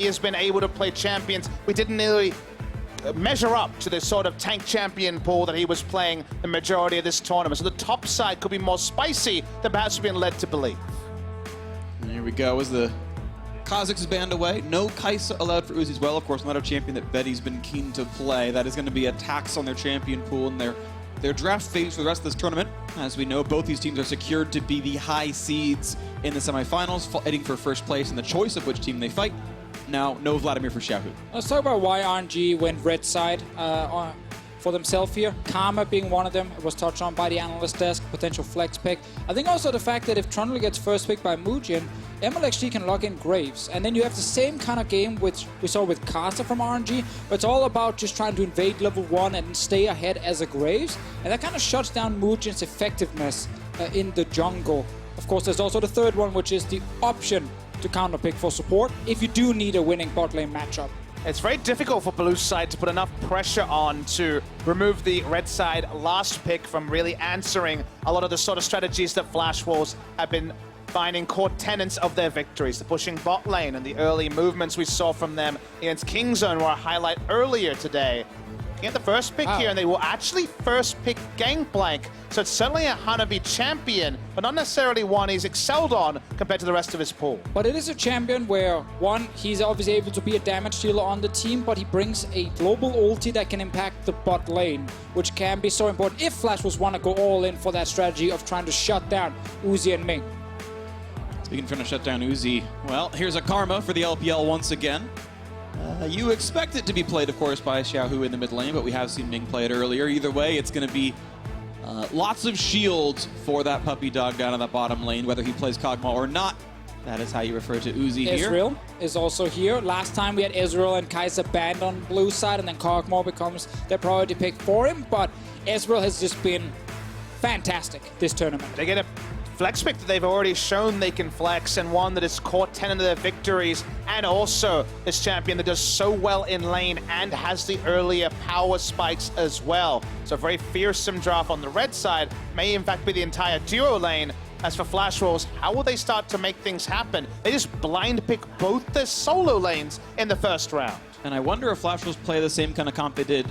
he has been able to play champions. We didn't really measure up to the sort of tank champion pool that he was playing the majority of this tournament. So the top side could be more spicy than perhaps we've been led to believe. And here we go as the Kha'Zix is banned away. No Kai'Sa allowed for Uzi as well. Of course, another champion that Betty's been keen to play. That is going to be a tax on their champion pool and their draft phase for the rest of this tournament. As we know, both these teams are secured to be the high seeds in the semifinals, fighting for first place in the choice of which team they fight. Now, no Vladimir for XiaoHu. Let's talk about why RNG went red side for themselves here. Karma being one of them. It was touched on by the analyst desk, potential flex pick. I think also the fact that if Trundle gets first pick by Moojin, Mlxg can lock in Graves. And then you have the same kind of game which we saw with Kai'Sa from RNG, where it's all about just trying to invade level 1 and stay ahead as a Graves. And that kind of shuts down Moojin's effectiveness in the jungle. Of course, there's also the third one, which is the option to counter pick for support if you do need a winning bot lane matchup. It's very difficult for blue side to put enough pressure on to remove the red side last pick from really answering a lot of the sort of strategies that Flash Wolves have been finding core tenets of their victories. The pushing bot lane and the early movements we saw from them against Kingzone were a highlight earlier today. Get the first pick here, and they will actually first pick Gangplank. So it's certainly a Hanabi champion, but not necessarily one he's excelled on compared to the rest of his pool. But it is a champion where, one, he's obviously able to be a damage dealer on the team, but he brings a global ulti that can impact the bot lane, which can be so important if Flash Wolves want to go all in for that strategy of trying to shut down Uzi and Ming. Speaking of trying to shut down Uzi, well, here's a Karma for the LPL once again. You expect it to be played, of course, by XiaoHu in the mid lane, but we have seen Ming play it earlier. Either way, it's going to be lots of shields for that puppy dog down in the bottom lane, whether he plays Kog'Maw or not. That is how you refer to Uzi here. Ezreal is also here. Last time we had Ezreal and Kai'Sa banned on blue side, and then Kog'Maw becomes their priority pick for him, but Ezreal has just been fantastic this tournament. They get a flex pick that they've already shown they can flex, and one that is core tenet of their victories, and also this champion that does so well in lane and has the earlier power spikes as well. So a very fearsome draft on the red side, may in fact be the entire duo lane. As for Flash Wolves, how will they start to make things happen? They just blind pick both their solo lanes in the first round. And I wonder if Flash Wolves play the same kind of comp they did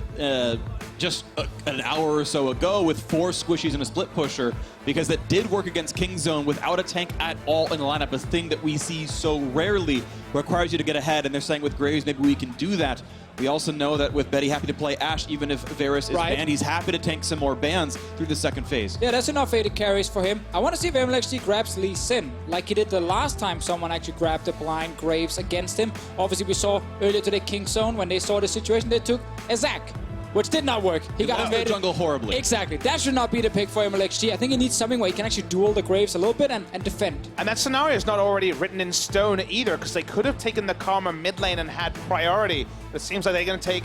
just an hour or so ago with 4 squishies and a split pusher, because that did work against Kingzone without a tank at all in the lineup, a thing that we see so rarely, requires you to get ahead, and they're saying with Graves maybe we can do that. We also know that with Betty happy to play Ashe, even if Varus is banned, he's happy to tank some more bans through the second phase. Yeah, that's enough AD carries for him. I want to see if Mlxg grabs Lee Sin, like he did the last time someone actually grabbed the blind Graves against him. Obviously, we saw earlier today Kingzone, when they saw the situation, they took a Zac, which did not work. He got invaded. The jungle horribly. Exactly. That should not be the pick for Mlxg. I think he needs something where he can actually duel the Graves a little bit and defend. And that scenario is not already written in stone either, because they could have taken the Karma mid lane and had priority. It seems like they're going to take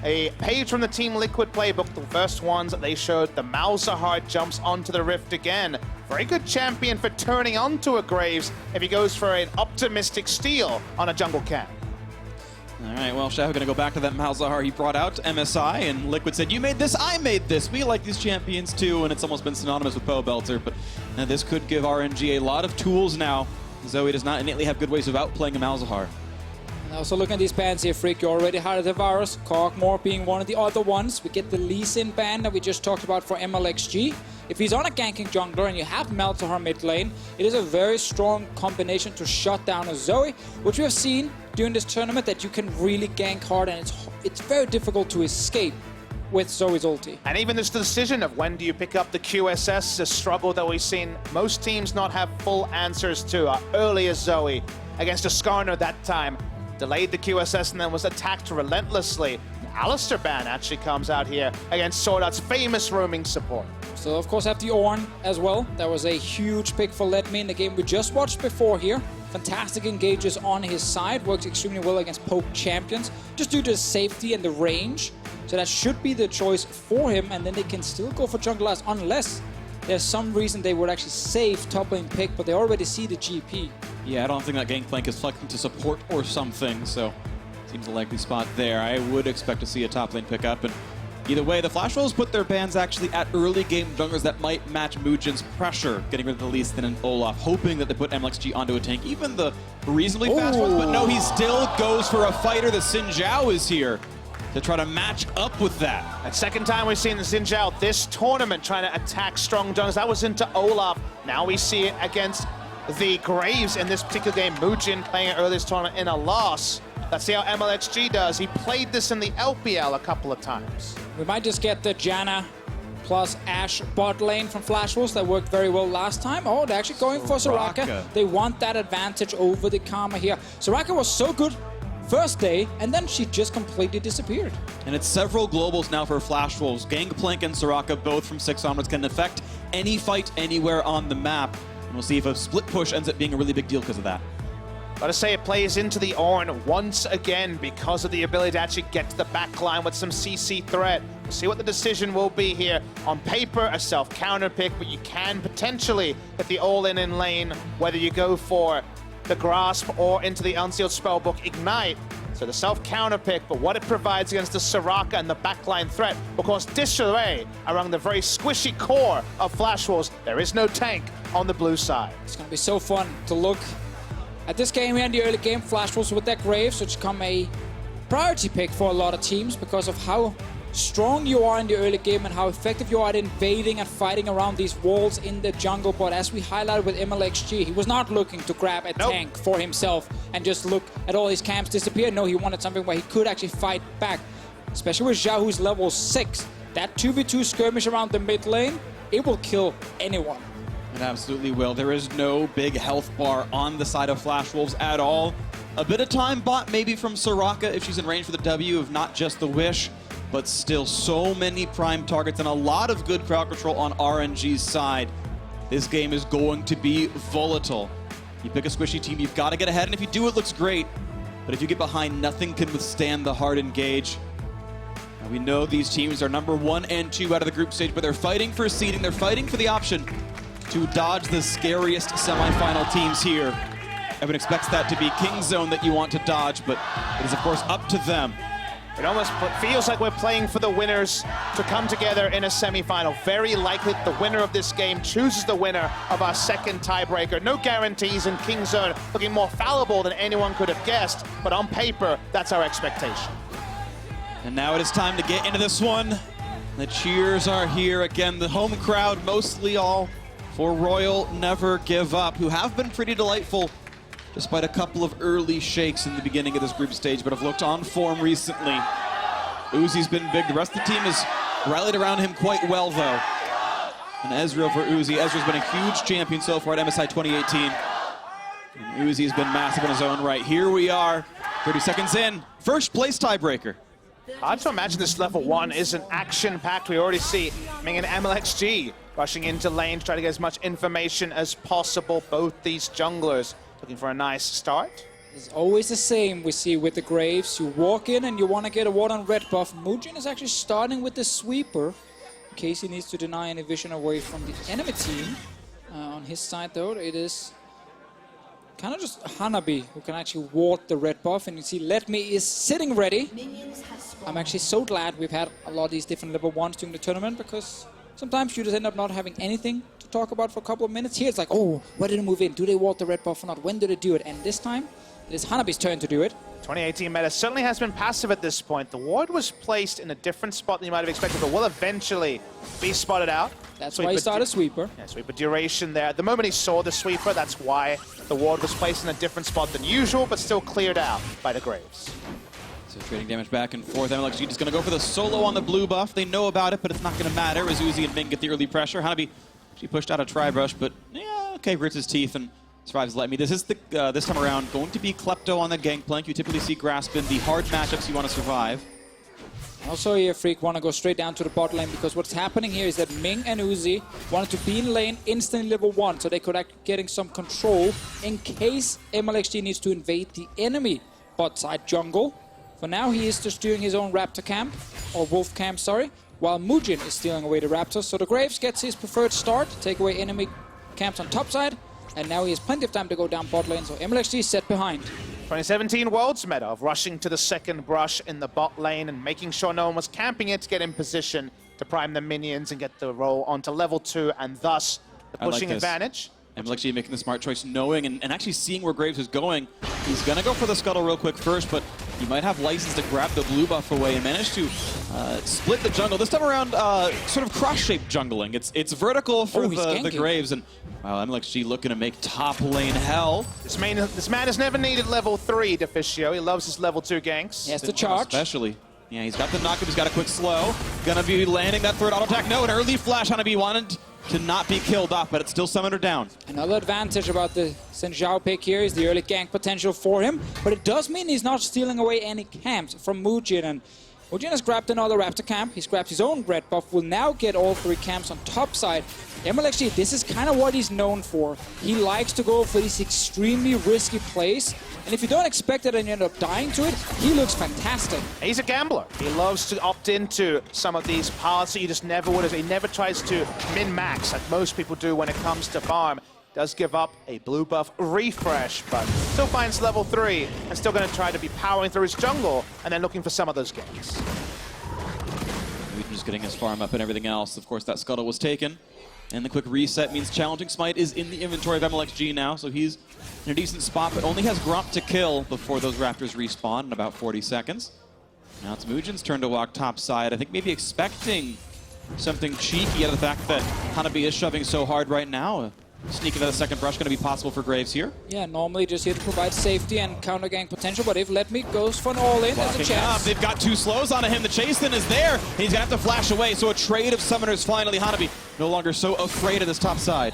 a page from the Team Liquid playbook. The first ones that they showed, the Malzahar jumps onto the Rift again. Very good champion for turning onto a Graves if he goes for an optimistic steal on a jungle camp. All right, well, XiaoHu going to go back to that Malzahar he brought out to MSI, and Liquid said, you made this, I made this. We like these champions too, and it's almost been synonymous with Poe Belter, but this could give RNG a lot of tools now. Zoe does not innately have good ways of outplaying a Malzahar. And also looking at these bans here, Phreak, you already highlighted the Varus, Kog'Maw being one of the other ones. We get the Lee Sin ban that we just talked about for Mlxg. If he's on a ganking jungler and you have Malzahar mid lane, it is a very strong combination to shut down a Zoe, which we have seen during this tournament that you can really gank hard, and it's very difficult to escape with Zoe's ulti. And even this decision of when do you pick up the QSS, a struggle that we've seen most teams not have full answers to. Earlier Zoe against a Skarner that time delayed the QSS and then was attacked relentlessly. Alistair ban actually comes out here against SwordArt's famous roaming support. So of course have the Ornn as well. That was a huge pick for LetME in the game we just watched before here. Fantastic engages on his side, works extremely well against poke champions, just due to the safety and the range. So that should be the choice for him, and then they can still go for junglers unless there's some reason they would actually save top lane pick, but they already see the GP. Yeah, I don't think that Gangplank is flexing to support or something, so seems a likely spot there. I would expect to see a top lane pick up, and either way, the Flash Wolves put their bans actually at early game junglers that might match Moojin's pressure, getting rid of the Lee Sin and Olaf, hoping that they put Mlxg onto a tank. Even the reasonably fast ones, but no, he still goes for a fighter. The Zhao is here to try to match up with that. And second time we've seen Zhao this tournament trying to attack strong jungles. That was into Olaf. Now we see it against the Graves in this particular game. Moojin playing it earlier this tournament in a loss. Let's see how Mlxg does. He played this in the LPL a couple of times. We might just get the Janna plus Ashe bot lane from Flash Wolves that worked very well last time. Oh, they're actually going for Soraka. They want that advantage over the Karma here. Soraka was so good first day, and then she just completely disappeared. And it's several globals now for Flash Wolves. Gangplank and Soraka, both from 6 onwards, can affect any fight anywhere on the map. And we'll see if a split push ends up being a really big deal because of that. Gotta say, it plays into the Ornn once again because of the ability to actually get to the back line with some CC threat. We'll see what the decision will be here. On paper, a self-counter pick, but you can potentially get the all-in lane, whether you go for the Grasp or into the Unsealed Spellbook Ignite. So the self-counter pick, but what it provides against the Soraka and the backline threat will cause disarray around the very squishy core of Flash Wolves. There is no tank on the blue side. It's gonna be so fun to look at this game here in the early game. Flash Wolves with their Graves, which become a priority pick for a lot of teams because of how strong you are in the early game and how effective you are at invading and fighting around these walls in the jungle. But as we highlighted with Mlxg, he was not looking to grab a tank for himself and just look at all his camps disappear. No, he wanted something where he could actually fight back, especially with Zhao, who's level 6. That 2v2 skirmish around the mid lane, it will kill anyone. It absolutely will. There is no big health bar on the side of Flash Wolves at all. A bit of time bought maybe from Soraka if she's in range for the W, if not just the Wish, but still so many prime targets and a lot of good crowd control on RNG's side. This game is going to be volatile. You pick a squishy team, you've got to get ahead, and if you do, it looks great. But if you get behind, nothing can withstand the hard engage. Now, we know these teams are number 1 and 2 out of the group stage, but they're fighting for seeding. They're fighting for the option to dodge the scariest semifinal teams here. Everyone expects that to be KingZone that you want to dodge, but it is, of course, up to them. It almost feels like we're playing for the winners to come together in a semifinal. Very likely the winner of this game chooses the winner of our second tiebreaker. No guarantees, in KingZone looking more fallible than anyone could have guessed, but on paper, that's our expectation. And now it is time to get into this one. The cheers are here again. The home crowd, mostly all for Royal Never Give Up, who have been pretty delightful despite a couple of early shakes in the beginning of this group stage, but have looked on form recently. Uzi's been big. The rest of the team has rallied around him quite well, though. And Ezreal for Uzi. Ezreal's been a huge champion so far at MSI 2018. And Uzi's been massive in his own right. Here we are, 30 seconds in. First place tiebreaker. Hard to imagine this level 1 isn't action-packed. We already see Ming and Mlxg rushing into lane to try to get as much information as possible. Both these junglers looking for a nice start. It's always the same we see with the Graves. You walk in and you want to get a ward on red buff. Moojin is actually starting with the sweeper in case he needs to deny any vision away from the enemy team. On his side, though, it is kind of just Hanabi who can actually ward the red buff. And you see LetME is sitting ready. I'm actually so glad we've had a lot of these different level 1s during the tournament, because sometimes you just end up not having anything to talk about for a couple of minutes. Here it's like, oh, where did it move in? Do they ward the red buff or not? When do they do it? And this time, it is Hanabi's turn to do it. 2018 meta certainly has been passive at this point. The ward was placed in a different spot than you might have expected, but will eventually be spotted out. That's why he started sweeper. Yeah, sweeper duration there. At the moment he saw the sweeper, that's why the ward was placed in a different spot than usual, but still cleared out by the Graves. So trading damage back and forth. Mlxg just going to go for the solo on the blue buff. They know about it, but it's not going to matter as Uzi and Ming get the early pressure. Hanabi, she pushed out a tri-brush, but yeah, okay, grits his teeth and survives LetME. This is the this time around going to be Klepto on the Gangplank. You typically see Grasp in the hard matchups you want to survive. Also here, Phreak want to go straight down to the bot lane, because what's happening here is that Ming and Uzi wanted to be in lane instantly level 1, so they could actually getting some control in case Mlxg needs to invade the enemy bot side jungle. For now, he is just doing his own Raptor camp, or Wolf camp, sorry, while Moojin is stealing away the Raptors. So the Graves gets his preferred start, take away enemy camps on top side, and now he has plenty of time to go down bot lane, so Mlxg is set behind. 2017 Worlds meta of rushing to the second brush in the bot lane and making sure no one was camping it to get in position to prime the minions and get the roll onto level 2, and thus the pushing advantage. Mlxg making the smart choice, knowing and actually seeing where Graves is going. He's going to go for the scuttle real quick first, but he might have license to grab the blue buff away and manage to split the jungle. This time around, sort of cross-shaped jungling. It's vertical for the Graves, and wow, Mlxg looking to make top lane hell. This man has never needed level 3, Deficio. He loves his level 2 ganks. He has to charge. Especially. Yeah, he's got the knockup, he's got a quick slow. Gonna be landing that third auto attack. No, an early flash. Hanabi wanted to not be killed off, but it's still summoned her down. Another advantage about the Zhao pick here is the early gank potential for him, but it does mean he's not stealing away any camps from Moojin, and Moojin has grabbed another Raptor camp. He's grabbed his own red buff, will now get all 3 camps on top side. Mlxg, this is kind of what he's known for. He likes to go for these extremely risky plays, and if you don't expect it and you end up dying to it, he looks fantastic. He's a gambler. He loves to opt into some of these paths that you just never would have. He never tries to min-max like most people do when it comes to farm. Does give up a blue buff refresh, but still finds level 3 and still going to try to be powering through his jungle and then looking for some of those ganks. Just getting his farm up and everything else. Of course, that scuttle was taken. And the quick reset means Challenging Smite is in the inventory of Mlxg now, so he's in a decent spot, but only has Gromp to kill before those Raptors respawn in about 40 seconds. Now it's Moojin's turn to walk top side. I think maybe expecting something cheeky out of the fact that Hanabi is shoving so hard right now. Sneaking out a second brush going to be possible for Graves here. Yeah, normally just here to provide safety and counter gank potential, but if LetME goes for an all-in, there's a chance. They've got 2 slows onto him. The chase then is there. He's going to have to flash away, so a trade of summoners finally. Hanabi no longer so afraid of this top side.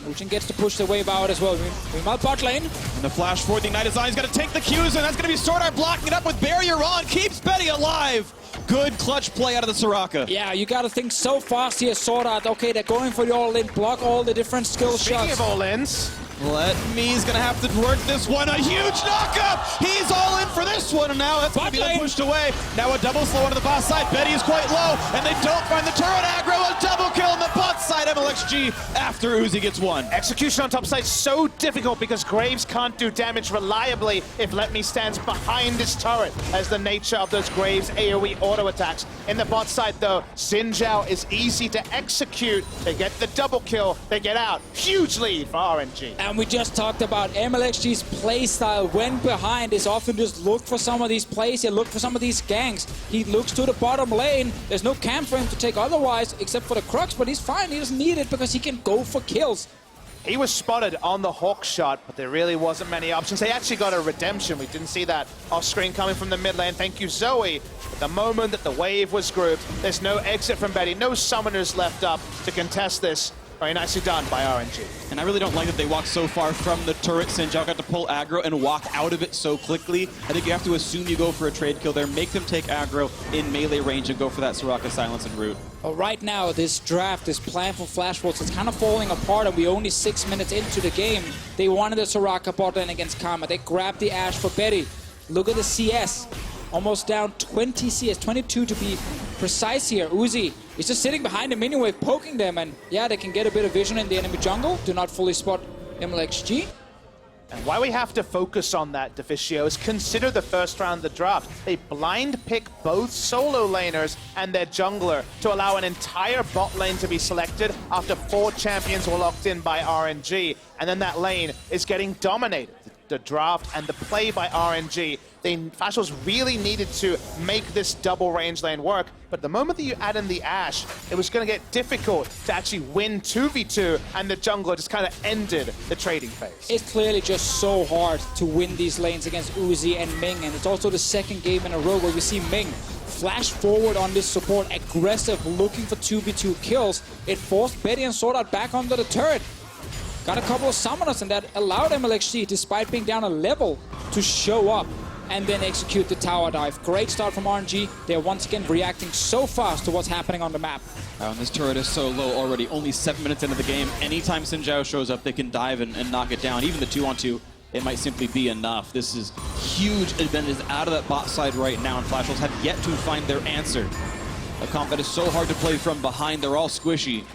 Moojin gets to push the wave out as well. Meanwhile, bot lane. And the flash for the Ignite Design is going to take the Qs, and that's going to be SwordArt blocking it up with barrier on. Keeps Betty alive. Good clutch play out of the Soraka. Yeah, you got to think so fast here, SwordArt. Okay, they're going for the all-in, block all the different skill shots. Speaking of all-ins, LetMe's going to have to work this one. A huge knockup! He's all in for this one, and now that's going to be pushed away. Now a double slow onto the bot side. Betty is quite low, and they don't find the turret aggro. A double kill on the bot side. Mlxg after Uzi gets one. execution on top side so difficult because Graves can't do damage reliably if LetMe stands behind his turret, as the nature of those Graves AoE auto attacks. In the bot side though, Zhao is easy to execute. They get the double kill, they get out. Huge lead for RNG. And we just talked about Mlxg's play style when behind is often just look for some of these plays, look for some of these ganks. He looks to the bottom lane. There's no camp for him to take otherwise, except for the Crux, but he's fine. He doesn't need it because he can go for kills. He was spotted on the Hawk shot, but there really wasn't many options. They actually got a redemption. We didn't see that off screen coming from the mid lane. Thank you, Zoe. But the moment that the wave was grouped, there's no exit from Betty, no summoners left up to contest this. Very nicely done by RNG. And I really don't like that they walk so far from the turret. Zhao got to pull aggro and walk out of it so quickly. I think you have to assume you go for a trade kill there, make them take aggro in melee range and go for that Soraka silence and root. Well, right now, this draft, this plan for Flash Wolves, it's kind of falling apart, and we're only 6 minutes into the game. They wanted the Soraka bot lane against Karma. They grabbed the Ashe for Betty. Look at the CS. Almost down 20 CS, 22 to be precise here. Uzi is just sitting behind the minion wave, poking them, and yeah, they can get a bit of vision in the enemy jungle. Do not fully spot Mlxg. And why we have to focus on that, Deficio, is consider the first round of the draft. They blind pick both solo laners and their jungler to allow an entire bot lane to be selected after 4 champions were locked in by RNG. And then that lane is getting dominated. The draft and the play by RNG, Flash Wolves really needed to make this double range lane work, but the moment that you add in the Ashe, it was going to get difficult to actually win 2v2, and the jungler just kind of ended the trading phase. It's clearly just so hard to win these lanes against Uzi and Ming, and it's also the second game in a row where we see Ming flash forward on this support, aggressive, looking for 2v2 kills. It forced Betty and SwordArt back onto the turret. Got a couple of summoners, and that allowed Mlxg, despite being down a level, to show up and then execute the tower dive. Great start from RNG. They're once again reacting so fast to what's happening on the map. And this turret is so low already, only 7 minutes into the game. Anytime Zhao shows up, they can dive and knock it down. Even the 2-on-2, it might simply be enough. This is huge advantage out of that bot side right now, and Flash Wolves have yet to find their answer. A comp that is so hard to play from behind. They're all squishy.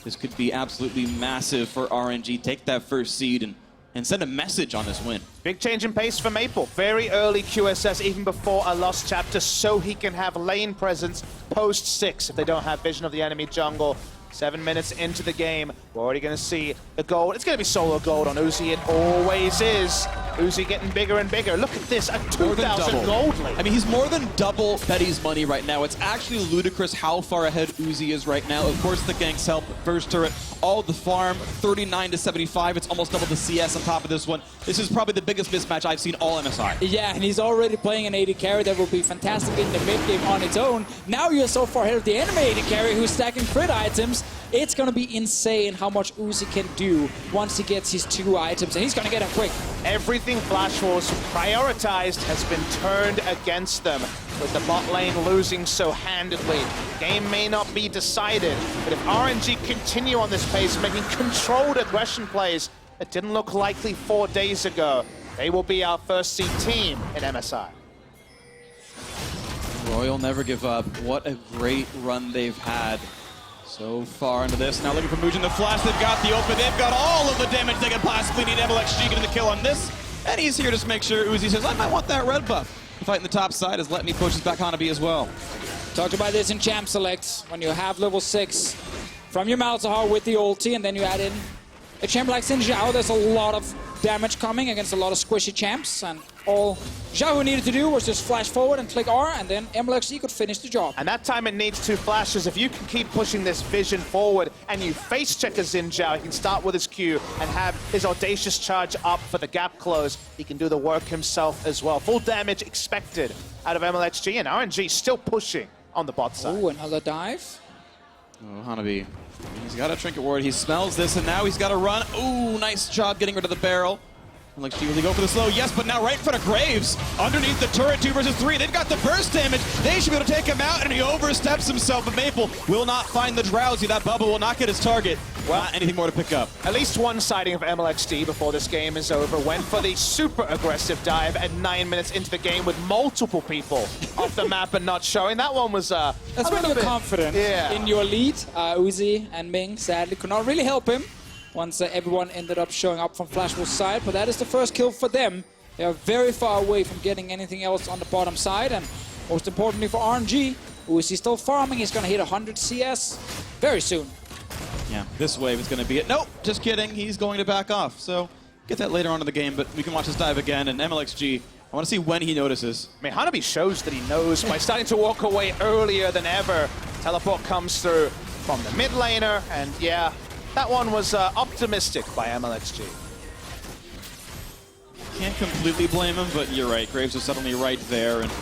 This could be absolutely massive for RNG. Take that first seed and send a message on this win. Big change in pace for Maple. Very early QSS, even before a lost chapter, so he can have lane presence post 6 if they don't have vision of the enemy jungle. 7 minutes into the game, we're already going to see the gold. It's going to be solo gold on Uzi. It always is. Uzi getting bigger and bigger. Look at this, a 2,000 gold lead. I mean, he's more than double Betty's money right now. It's actually ludicrous how far ahead Uzi is right now. Of course, the ganks help. First turret, all the farm, 39 to 75. It's almost double the CS on top of this one. This is probably the biggest mismatch I've seen all MSI. Yeah, and he's already playing an AD carry that will be fantastic in the mid game on its own. Now you're so far ahead of the enemy AD carry who's stacking crit items. It's going to be insane how much Uzi can do once he gets his 2 items, and he's going to get them quick. Everything Flash Wars prioritized has been turned against them, with the bot lane losing so handedly. Game may not be decided, but if RNG continue on this pace, making controlled aggression plays that didn't look likely 4 days ago, they will be our first seed team in MSI. Royal never give up. What a great run they've had so far into this. Now looking for Moojin, the flash, they've got the open, they've got all of the damage they could possibly need. Mlxg getting the kill on this, and he's here to make sure Uzi says, I might want that red buff. Fighting the top side as LetME pushes back Hanabi as well. Talked about this in Champ Select, when you have level 6 from your Malzahar with the ulti, and then you add in a champ like Zhao. There's a lot of damage coming against a lot of squishy champs, and all XiaoHu needed to do was just flash forward and click R, and then Mlxg could finish the job. And that time it needs 2 flashes. If you can keep pushing this vision forward and you face check a Zhao, he can start with his Q and have his audacious charge up for the gap close. He can do the work himself as well. Full damage expected out of Mlxg, and RNG still pushing on the bot side. Oh, another dive. Oh, Hanabi. He's got a trinket ward. He smells this, and now he's got to run. Ooh, nice job getting rid of the barrel. Mlxg, will he go for the slow? Yes, but now right in front of Graves. Underneath the turret, 2 versus 3. They've got the burst damage. They should be able to take him out, and he oversteps himself. But Maple will not find the Drowsy. That bubble will not get his target. Well, not anything more to pick up. At least one sighting of Mlxg before this game is over. Went for the super aggressive dive at 9 minutes into the game with multiple people off the map and not showing. That one was That's when you're confident in your lead. Uzi and Ming sadly could not really help him once everyone ended up showing up from Flash Wolf's side, but that is the first kill for them. They are very far away from getting anything else on the bottom side, and most importantly for RNG, Uzi still farming. He's going to hit 100 CS very soon. Yeah, this wave is going to be it. Nope, just kidding. He's going to back off. So get that later on in the game, but we can watch this dive again. And Mlxg, I want to see when he notices. I mean, Hanabi shows that he knows by starting to walk away earlier than ever. Teleport comes through from the mid laner, and yeah, that one was optimistic by Mlxg. Can't completely blame him, but you're right. Graves is suddenly right there. And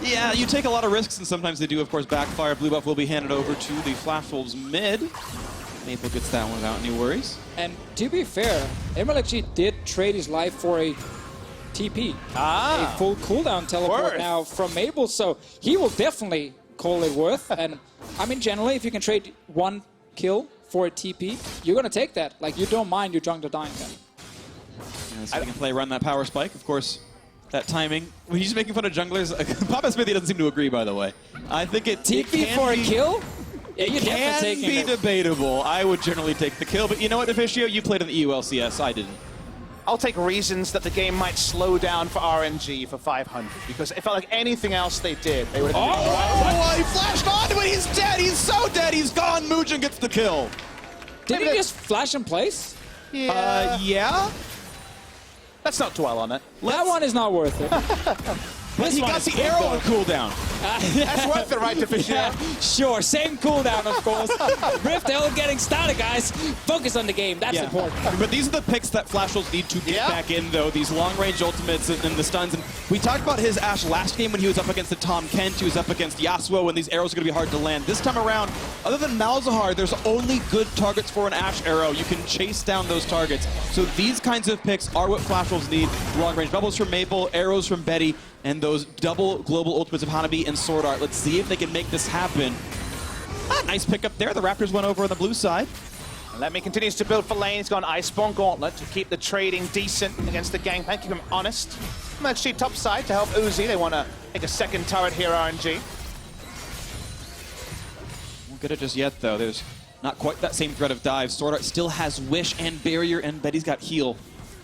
yeah, you take a lot of risks, and sometimes they do, of course, backfire. Blue buff will be handed over to the Flash Wolves mid. Maple gets that one without any worries. And to be fair, Mlxg did trade his life for a TP. A full cooldown teleport now from Maple, so he will definitely call it worth. And I mean, generally, if you can trade 1 kill for a TP, you're going to take that. Like, you don't mind your jungler dying then. Yeah, so he can play run that power spike. Of course, that timing. When he's making fun of junglers, Papasmithy doesn't seem to agree, by the way. I think TP for a kill? Yeah, you're definitely taking it. Can be debatable. I would generally take the kill, but you know what, Deficio? You played in the EULCS. I didn't. I'll take reasons that the game might slow down for RNG for 500, because it felt like anything else they did, they would have he flashed onto it! He's dead! He's so dead! He's gone! Moojin gets the kill. Did he just flash in place? Yeah. Yeah? Let's not dwell on it. That one is not worth it. But he got the arrow on cooldown. That's worth it, right, Deficio? Yeah, sure, same cooldown, of course. Rift L getting started, guys. Focus on the game, that's important. But these are the picks that Flash Wolves need to get back in, though. These long-range ultimates and the stuns. And we talked about his Ashe last game when he was up against the Tom Kent. He was up against Yasuo, and these arrows are going to be hard to land. This time around, other than Malzahar, there's only good targets for an Ashe arrow. You can chase down those targets. So these kinds of picks are what Flash Wolves need. Long-range bubbles from Maple, arrows from Betty, and those double global ultimates of Hanabi and SwordArt. Let's see if they can make this happen. Nice pickup there. The Raptors went over on the blue side. LetME continues to build for lane. He's gone Iceborne Gauntlet to keep the trading decent against the Gangplank, keep him honest. Mlxg top side to help Uzi. They want to take a second turret here, RNG. Won't get it just yet, though. There's not quite that same threat of dive. SwordArt still has Wish and Barrier, and Betty's got Heal.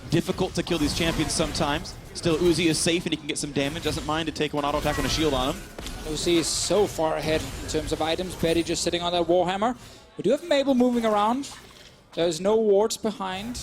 Difficult to kill these champions sometimes. Still, Uzi is safe and he can get some damage. Doesn't mind to take one auto attack and a shield on him. Uzi is so far ahead in terms of items. Betty just sitting on that Warhammer. We do have Mabel moving around. There's no wards behind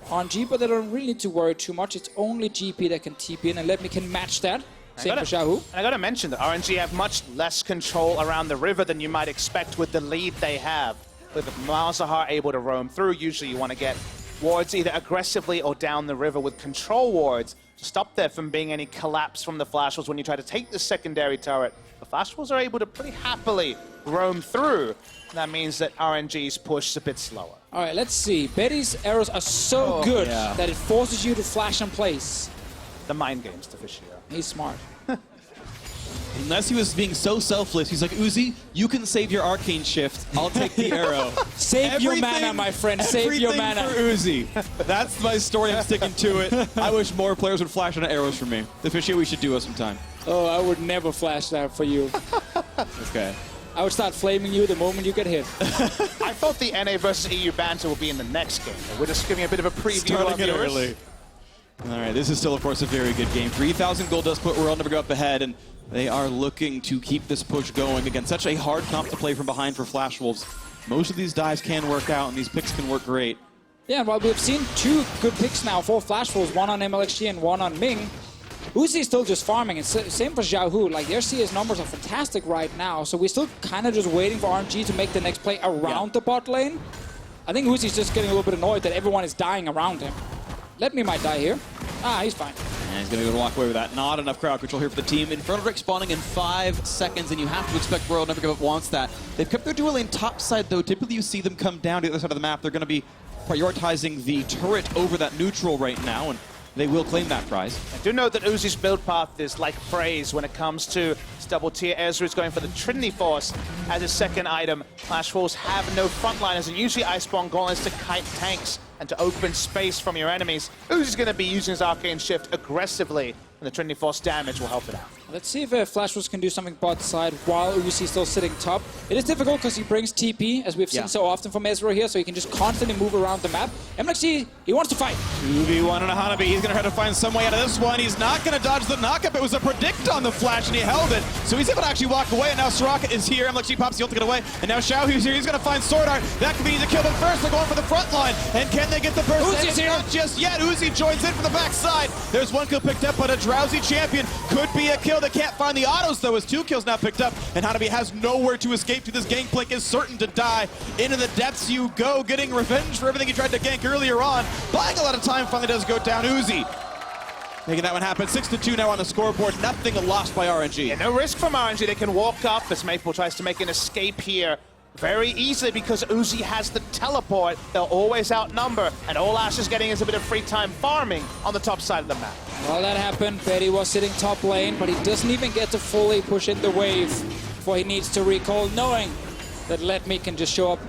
RNG, but they don't really need to worry too much. It's only GP that can TP in, and LetME can match that. Same for XiaoHu. And I gotta mention that RNG have much less control around the river than you might expect with the lead they have. With Malzahar able to roam through, usually you want to get wards either aggressively or down the river with control wards to stop there from being any collapse from the Flash Wolves when you try to take the secondary turret. The Flash Wolves are able to pretty happily roam through. That means that RNG's push is a bit slower. All right, let's see. Betty's arrows are so good that it forces you to flash in place. The mind games, Deficio. He's smart. Unless he was being so selfless, he's like, Uzi, you can save your arcane shift. I'll take the arrow. Save your mana, my friend. Save your mana. Everything for Uzi. That's my story. I'm sticking to it. I wish more players would flash on arrows for me. Deficio, we should do it sometime. Oh, I would never flash that for you. Okay. I would start flaming you the moment you get hit. I thought the NA versus EU banter would be in the next game. We're just giving a bit of a preview of it early. All right, this is still, of course, a very good game. 3,000 gold does put World Never Go up ahead, and they are looking to keep this push going against such a hard comp to play from behind for Flash Wolves. Most of these dives can work out, and these picks can work great. Yeah, well, we've seen 2 good picks now for Flash Wolves, one on Mlxg and one on Ming. Uzi is still just farming, and same for XiaoHu. Like, their CS numbers are fantastic right now, so we're still kind of just waiting for RNG to make the next play around the bot lane. I think Uzi's just getting a little bit annoyed that everyone is dying around him. LetME might die here. Ah, he's fine. And he's going to go to walk away with that. Not enough crowd control here for the team. Infernal Drake spawning in 5 seconds, and you have to expect World Never Give Up wants that. They've kept their dual lane top side, though. Typically, you see them come down to the other side of the map. They're going to be prioritizing the turret over that neutral right now, and they will claim that prize. I do know that Uzi's build path is like praise when it comes to his double tier. Ezreal is going for the Trinity Force as his second item. Flash Wolves have no frontliners, and usually Iceborne Gauntlets to kite tanks and to open space from your enemies. Uzi's going to be using his Arcane Shift aggressively, and the Trinity Force damage will help it out. Let's see if Flash Wolves can do something bot side while Uzi still sitting top. It is difficult because he brings TP, as we've seen so often from Ezreal here, so he can just constantly move around the map. Mlxg, he wants to fight. 2v1 and a Hanabi. He's going to try to find some way out of this one. He's not going to dodge the knockup. It was a predict on the flash, and he held it. So he's able to actually walk away, and now Soraka is here. Mlxg pops the ult to get away, and now XiaoHu's here. He's going to find SwordArt. That could be easy kill, but first they're going for the front line. And can they get the burst? Uzi's here. Not just yet. Uzi joins in from the backside. There's one kill picked up, but a drowsy champion could be a kill. They can't find the autos, though, as 2 kills now picked up, and Hanabi has nowhere to escape to this. Gangplank is certain to die. Into the depths you go, getting revenge for everything he tried to gank earlier on. Buying a lot of time, finally does go down. Uzi making that one happen. 6-2 now on the scoreboard. Nothing lost by RNG. Yeah, no risk from RNG. They can walk up as Maple tries to make an escape here very easily because Uzi has the teleport. They'll always outnumber, and all Ashe is getting is a bit of free time farming on the top side of the map. Well, that happened. Betty was sitting top lane, but he doesn't even get to fully push in the wave before he needs to recall, knowing that LetME can just show up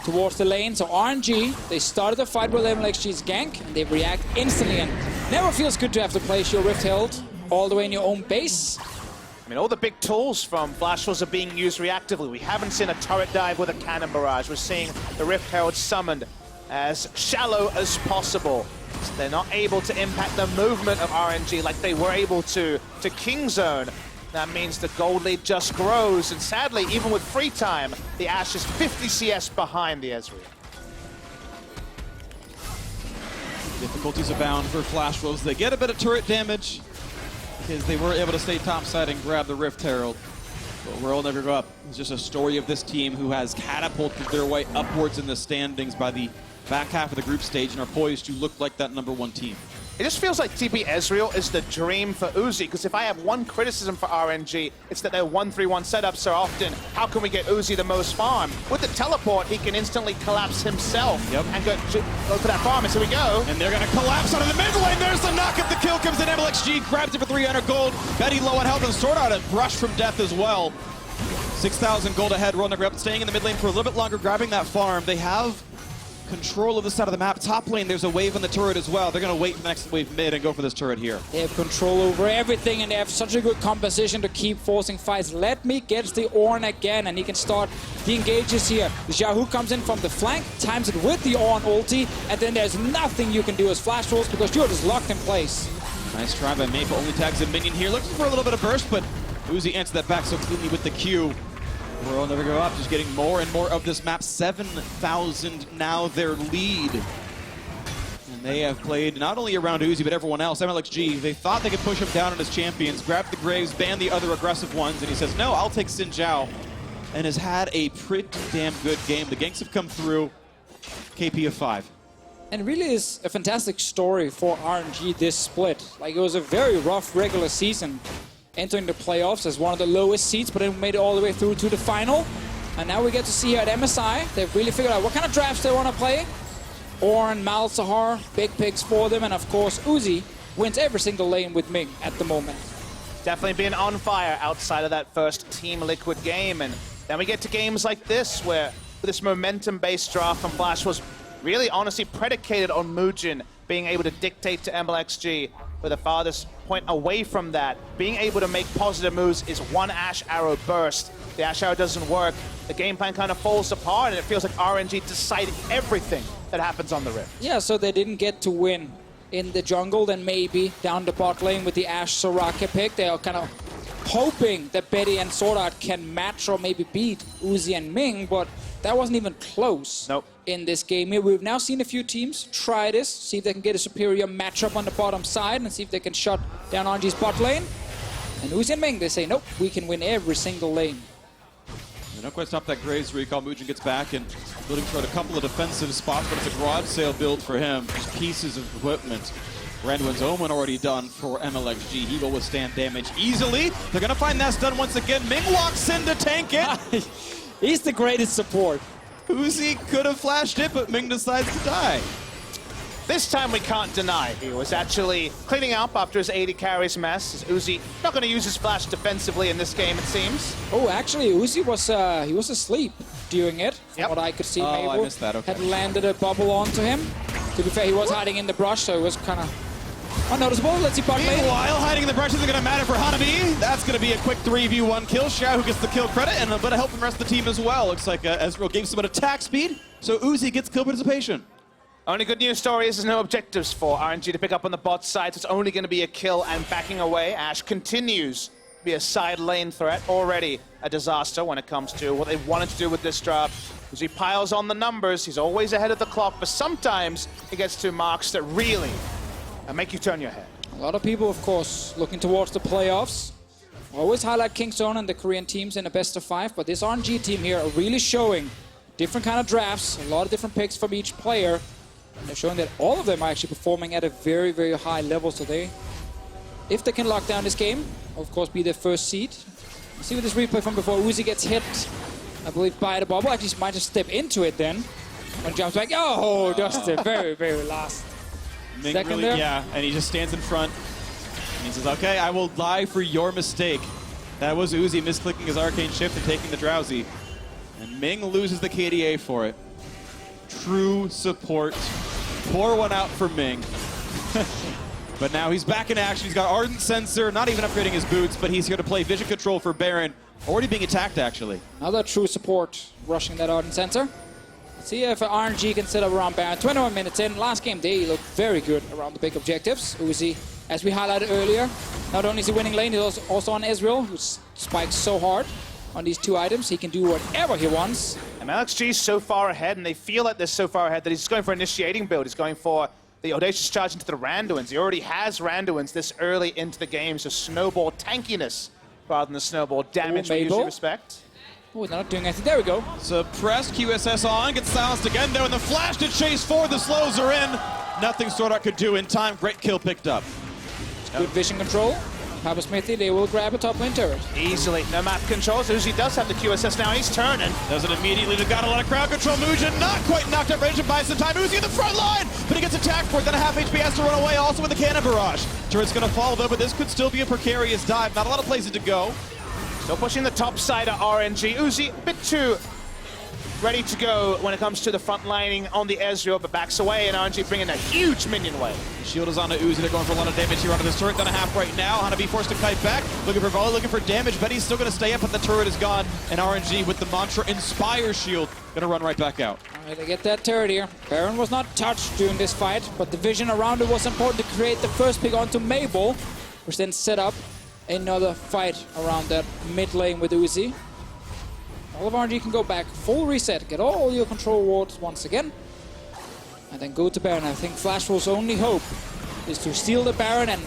towards the lane. So RNG, they started the fight with Mlxg's gank, and they react instantly, and never feels good to have to place your Rift Herald all the way in your own base. I mean, all the big tools from Flash Wolves are being used reactively. We haven't seen a turret dive with a cannon barrage. We're seeing the Rift Herald summoned as shallow as possible. So they're not able to impact the movement of RNG like they were able to King Zone. That means the gold lead just grows, and sadly, even with free time, the Ashe is 50 CS behind the Ezreal. Difficulties abound for Flash Wolves. They get a bit of turret damage because they were able to stay topside and grab the Rift Herald. But World Never Go Up. It's just a story of this team who has catapulted their way upwards in the standings by the back half of the group stage and are poised to look like that #1 team. It just feels like TP Ezreal is the dream for Uzi, because if I have one criticism for RNG, it's that their 1-3-1 setups are often, how can we get Uzi the most farm? With the teleport, he can instantly collapse himself and go for that farm, and so we go. And they're going to collapse out of the mid lane. There's the knock-up. The kill comes in. Mlxg grabs it for 300 gold. Betty low on health, and SwordArt a brush from death as well. 6,000 gold ahead. World Never Go Up, staying in the mid lane for a little bit longer, grabbing that farm. They have control of the side of the map. Top lane, there's a wave on the turret as well. They're going to wait for the next wave mid and go for this turret here. They have control over everything, and they have such a good composition to keep forcing fights. LetME gets the Ornn again, and he can start the engages here. The XiaoHu comes in from the flank, times it with the Ornn ulti, and then there's nothing you can do as Flash Wolves because you're just locked in place. Nice try by Maple. Only tags a minion here. Looking for a little bit of burst, but Uzi answered that back so cleanly with the Q. We'll never go up, just getting more and more of this map. 7,000 now their lead. And they have played not only around Uzi, but everyone else. Mlxg, they thought they could push him down on his champions, grab the Graves, ban the other aggressive ones, and he says, no, I'll take Xin Zhao. And has had a pretty damn good game. The ganks have come through. KP of 5. And really is a fantastic story for RNG this split. Like, it was a very rough regular season, entering the playoffs as one of the lowest seeds, but then made it all the way through to the final. And now we get to see here at MSI, they've really figured out what kind of drafts they want to play. Ornn, Malzahar, big picks for them, and of course Uzi wins every single lane with Ming at the moment. Definitely been on fire outside of that first Team Liquid game, and then we get to games like this where this momentum-based draft from Flash was really honestly predicated on Moojin being able to dictate to Mlxg, with the farthest point away from that. Being able to make positive moves is one Ashe arrow burst. The Ashe arrow doesn't work, the game plan kind of falls apart, and it feels like RNG decided everything that happens on the Rift. Yeah, so they didn't get to win in the jungle, then maybe down the bot lane with the Ashe Soraka pick. They are kind of hoping that Betty and SwordArt can match or maybe beat Uzi and Ming, but that wasn't even close. Nope. In this game here. We've now seen a few teams try this, see if they can get a superior matchup on the bottom side and see if they can shut down RNG's bot lane. And Uzi and Ming, they say, nope, we can win every single lane. They don't quite stop that Graves recall. Moojin gets back and building toward a couple of defensive spots, but it's a garage sale build for him. Just pieces of equipment. Randuin's Omen already done for Mlxg. He will withstand damage easily. They're going to find that's done once again. Ming walks in to tank it. He's the greatest support. Uzi could have flashed it, but Ming decides to die. This time we can't deny he was actually cleaning up after his AD carries mess. Uzi not going to use his flash defensively in this game, it seems. Oh, actually, Uzi was asleep during it. From what I could see, Oh, Mabel I missed that. Okay. had landed a bubble onto him. To be fair, he was hiding in the brush, so it was kind of unnoticeable. Let's see bot lane. Meanwhile, hiding in the brush isn't going to matter for Hanabi. That's going to be a quick 3v1 kill. XiaoHu gets the kill credit and a bit of help from the rest of the team as well. Looks like Ezreal gave some attack speed, so Uzi gets kill participation. Only good news story is there's no objectives for RNG to pick up on the bot side, so it's only going to be a kill and backing away. Ashe continues to be a side lane threat, already a disaster when it comes to what they wanted to do with this draft. As he piles on the numbers, he's always ahead of the clock, but sometimes he gets to marks that really make you turn your head. A lot of people, of course, looking towards the playoffs. Always highlight Kingzone and the Korean teams in a best of 5, but this RNG team here are really showing different kind of drafts, a lot of different picks from each player. And they're showing that all of them are actually performing at a very, very high level today. If they can lock down this game, of course, be their first seed. You see with this replay from before, Uzi gets hit, I believe, by the bubble. Actually, might just step into it then. When jumps back, oh, just the very, very last Ming second really, there. yeah, and he just stands in front. And he says, okay, I will die for your mistake. That was Uzi misclicking his arcane shift and taking the drowsy. And Ming loses the KDA for it. True support. Pour one out for Ming. But now he's back in action. He's got Ardent Sensor, not even upgrading his boots, but he's here to play Vision Control for Baron. Already being attacked, actually. Another true support rushing that Ardent Sensor. Let's see if RNG can set up around Baron. 21 minutes in. Last game, they looked very good around the big objectives. Uzi, as we highlighted earlier, not only is he winning lane, he's also on Ezreal, who spikes so hard on these two items. He can do whatever he wants. And Mlxg is so far ahead, and they feel like they're so far ahead that he's going for initiating build. He's going for the Audacious Charge into the Randuins. He already has Randuins this early into the game, so snowball tankiness rather than the snowball damage we usually respect. Oh, they're not doing anything. There we go. Suppressed, QSS on, gets silenced again though, and the flash to chase forward, the slows are in. Nothing SwordArt could do in time. Great kill picked up. Good vision control. Papasmithy, they will grab a top lane turret. Easily, no map controls. Uzi does have the QSS now, he's turning. Does it immediately, they've got a lot of crowd control. Moojin not quite knocked out, ready to buy some time. Uzi in the front line, but he gets attacked for it, then a half HP has to run away, also with the cannon barrage. Turret's gonna fall though, but this could still be a precarious dive. Not a lot of places to go. Still pushing the top side of RNG. Uzi, a bit too ready to go when it comes to the front lining on the Ezreal, but backs away, and RNG bringing a huge minion wave. Shield is on to Uzi, they're going for a lot of damage here onto this turret, then a half right now. Hanabi forced to kite back, looking for volley, looking for damage. Betty's still gonna stay up, but the turret is gone, and RNG with the mantra Inspire Shield, gonna run right back out. All right, they get that turret here. Baron was not touched during this fight, but the vision around it was important to create the first pick onto Mabel, which then set up another fight around that mid lane with Uzi. All of RNG can go back, full reset, get all your control wards once again, and then go to Baron. I think Flashwolf's only hope is to steal the Baron and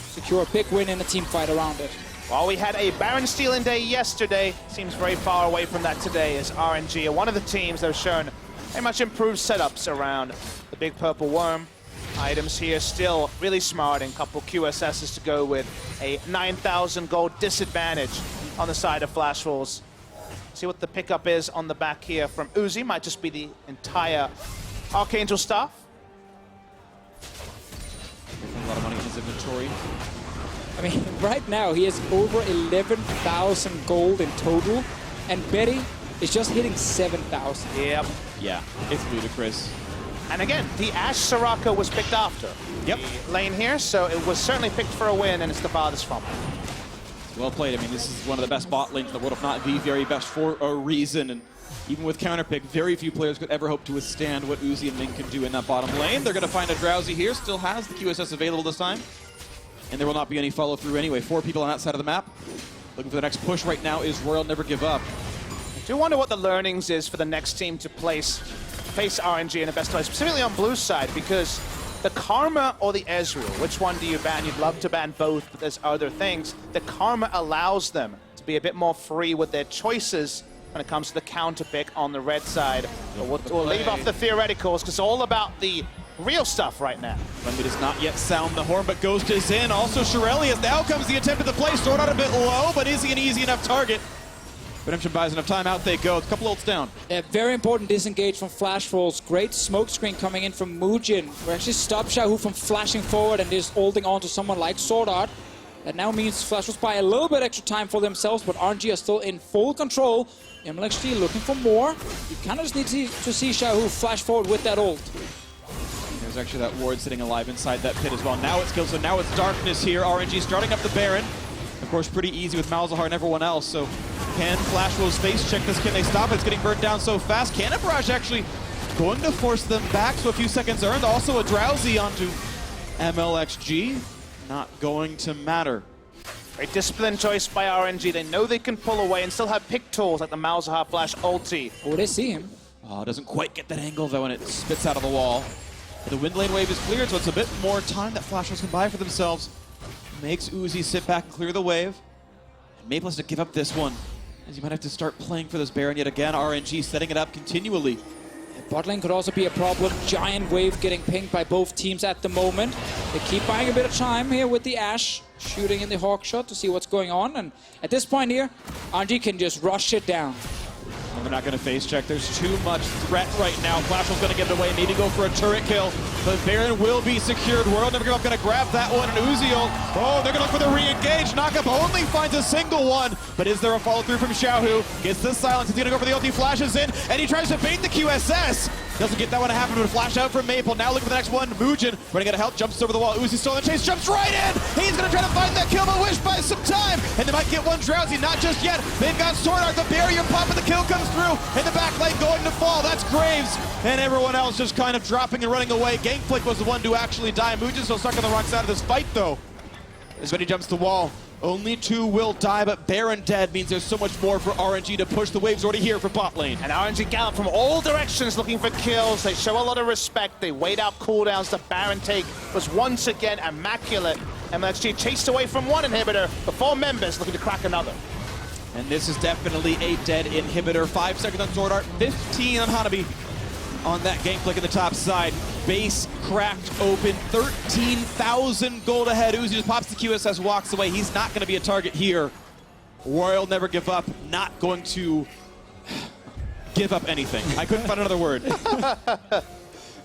secure a big win in a team fight around it. While we had a Baron stealing day yesterday, seems very far away from that today as RNG are one of the teams that have shown very much improved setups around the big purple worm. Items here still really smart, and a couple QSSs to go with a 9,000 gold disadvantage on the side of Flashwolves. See what the pickup is on the back here from Uzi. Might just be the entire Archangel staff. A lot of money in his inventory. I mean, right now he has over 11,000 gold in total, and Betty is just hitting 7,000. Yep. Yeah, it's ludicrous. And again, the Ashe Soraka was picked after Yep. the lane here, so it was certainly picked for a win, and it's the farthest from it. Well played. I mean, this is one of the best bot lanes in the world, if not the very best for a reason. And even with counterpick, very few players could ever hope to withstand what Uzi and Ming can do in that bottom lane. They're going to find a Drowsy here, still has the QSS available this time. And there will not be any follow-through anyway. 4 people on that side of the map. Looking for the next push right now is Royal Never Give Up. I do wonder what the learnings is for the next team to face RNG in the best way, specifically on blue side, because the Karma or the Ezreal, which one do you ban? You'd love to ban both, but there's other things. The Karma allows them to be a bit more free with their choices when it comes to the counter pick on the red side. But we'll leave off the theoreticals, because it's all about the real stuff right now. LetME does not yet sound the horn, but Ghost is in. Also, Shirelli, as now comes the attempt at the play. SwordArt a bit low, but is he an easy enough target? Redemption buys enough time, out they go. A couple ults down. Very important disengage from Flashwolves. Great smoke screen coming in from Moojin. We actually stopped XiaoHu from flashing forward and just holding on to someone like SwordArt. That now means Flashwolves buy a little bit extra time for themselves, but RNG are still in full control. Mlxg looking for more. You kind of just need to see XiaoHu flash forward with that ult. There's actually that ward sitting alive inside that pit as well. Now it's killed, so now it's darkness here. RNG starting up the Baron. Of course, pretty easy with Malzahar and everyone else, so can Flashwolves face check this? Can they stop it? It's getting burned down so fast. Cannon Barrage actually going to force them back, so a few seconds earned. Also a Drowsy onto Mlxg. Not going to matter. A disciplined choice by RNG. They know they can pull away and still have pick tools like the Malzahar flash ulti. Oh, they see him. Oh, doesn't quite get that angle though, and it spits out of the wall. The wind lane wave is cleared, so it's a bit more time that Flashwolves can buy for themselves. Makes Uzi sit back and clear the wave. And Maple has to give up this one, as you might have to start playing for this Baron yet again. RNG setting it up continually. Bot lane could also be a problem. Giant wave getting pinged by both teams at the moment. They keep buying a bit of time here with the Ashe, shooting in the hawk shot to see what's going on. And at this point here, RNG can just rush it down. And they're not going to face check. There's too much threat right now. Flashwolves going to give it away. Need to go for a turret kill. But Baron will be secured. World Never Give Up going to grab that one. And Uzi ult. Oh, they're going to look for the re-engage. Knockup only finds a single one. But is there a follow-through from XiaoHu? Gets the silence. He's going to go for the ult. He flashes in. And he tries to bait the QSS. Doesn't get that one to happen, but a flash out from Maple. Now looking for the next one. Moojin running out of help. Jumps over the wall. Uzi still in the chase. Jumps right in. He's going to try to find that kill, but Wish buys some time. And they might get one Drowsy. Not just yet. They've got SwordArt. The barrier pop, and the kill comes through. In the back lane going to fall. That's Graves. And everyone else just kind of dropping and running away. Gangplank was the one to actually die. Moojin still stuck on the wrong side of this fight, though. As Betty jumps the wall. Only 2 will die, but Baron dead means there's so much more for RNG to push. The wave's already here for bot lane. And RNG gallop from all directions looking for kills. They show a lot of respect. They wait out cooldowns. The Baron take was once again immaculate. Mlxg chased away from one inhibitor, but 4 members looking to crack another. And this is definitely a dead inhibitor. 5 seconds on SwordArt, 15 on Hanabi. On that Gangplank in the top side. Base cracked open, 13,000 gold ahead. Uzi just pops the QSS, walks away. He's not going to be a target here. Royal Never Give Up, not going to give up anything. I couldn't find another word.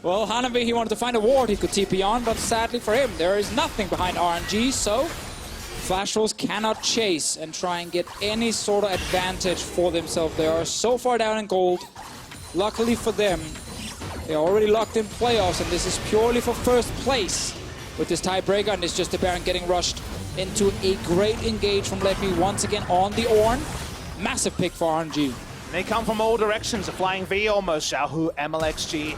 Well, Hanabi, he wanted to find a ward he could TP on, but sadly for him, there is nothing behind RNG, so Flashwolves cannot chase and try and get any sort of advantage for themselves. They are so far down in gold. Luckily for them, they're already locked in playoffs, and this is purely for first place with this tiebreaker, and it's just the Baron getting rushed into a great engage from LetME once again on the Ornn. Massive pick for RNG. They come from all directions, a flying V almost. XiaoHu, Mlxg,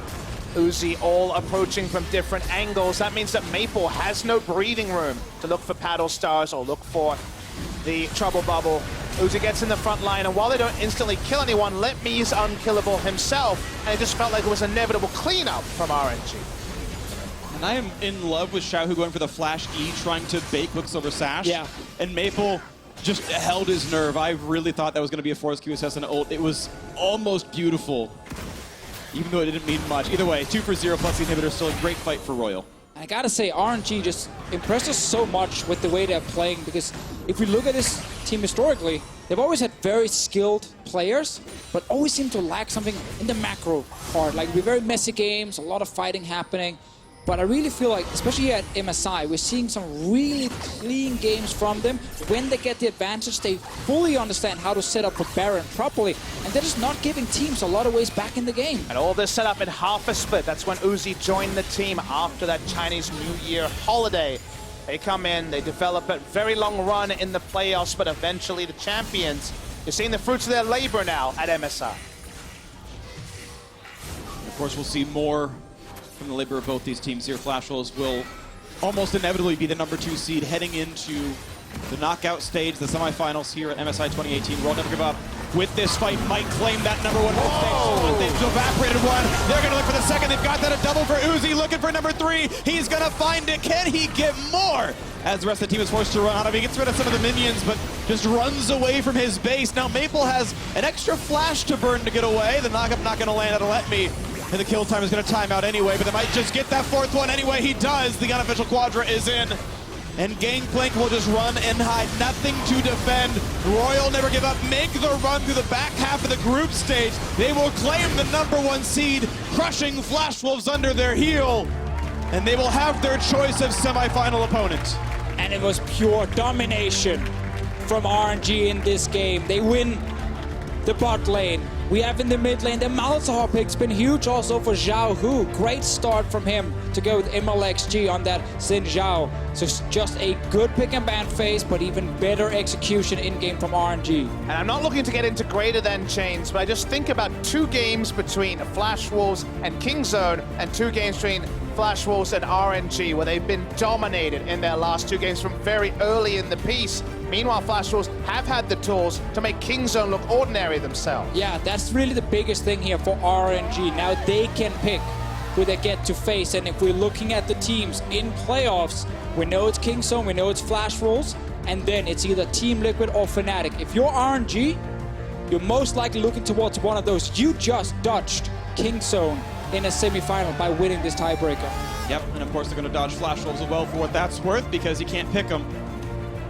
Uzi all approaching from different angles. That means that Maple has no breathing room to look for paddle stars or look for the trouble bubble. Uzi gets in the front line, and while they don't instantly kill anyone, LetME is unkillable himself, and it just felt like it was inevitable cleanup from RNG. And I am in love with XiaoHu going for the flash E, trying to bait Quicksilver Sash. Yeah. And Maple just held his nerve. I really thought that was going to be a forced QSS and ult. It was almost beautiful, even though it didn't mean much. Either way, 2 for 0 plus the inhibitor, still a great fight for Royal. I gotta say, RNG just impressed us so much with the way they're playing, because if we look at this team historically, they've always had very skilled players, but always seem to lack something in the macro part. Like, we're very messy games, a lot of fighting happening. But I really feel like, especially here at MSI, we're seeing some really clean games from them. When they get the advantage, they fully understand how to set up for Baron properly. And they're just not giving teams a lot of ways back in the game. And all this set up in half a split. That's when Uzi joined the team after that Chinese New Year holiday. They come in, they develop a very long run in the playoffs, but eventually the champions. You're seeing the fruits of their labor now at MSI. Of course, we'll see more from the labor of both these teams here. Flash Wolves will almost inevitably be the #2 seed heading into the knockout stage, the semifinals here at MSI 2018. World Never Give Up with this fight might claim that #1 stage. They've evaporated one. They're going to look for the second. They've got that a double for Uzi, looking for #3. He's going to find it. Can he get more? As the rest of the team is forced to run out of. He gets rid of some of the minions, but just runs away from his base. Now Maple has an extra flash to burn to get away. The knockup not going to land out of LetME. And the kill time is going to time out anyway, but they might just get that 4th one anyway. He does. The unofficial Quadra is in. And Gangplank will just run and hide. Nothing to defend. Royal Never Give Up make the run through the back half of the group stage. They will claim the #1 seed, crushing Flash Wolves under their heel. And they will have their choice of semifinal opponent. And it was pure domination from RNG in this game. They win the bot lane. We have in the mid lane, the Malzahar pick's been huge also for XiaoHu. Great start from him to go with Mlxg on that Xin Zhao. So it's just a good pick and ban phase, but even better execution in-game from RNG. And I'm not looking to get into greater than chains, but I just think about 2 games between Flash Wolves and Kingzone, and 2 games between Flash Wolves and RNG, where they've been dominated in their last 2 games from very early in the piece. Meanwhile, Flash Wolves have had the tools to make Kingzone look ordinary themselves. Yeah, that's really the biggest thing here for RNG. Now they can pick who they get to face, and if we're looking at the teams in playoffs, we know it's Kingzone, we know it's Flash Wolves, and then it's either Team Liquid or Fnatic. If you're RNG, you're most likely looking towards one of those. You just dodged Kingzone in a semi-final by winning this tiebreaker. Yep, and of course they're going to dodge Flash Wolves as well for what that's worth, because you can't pick them.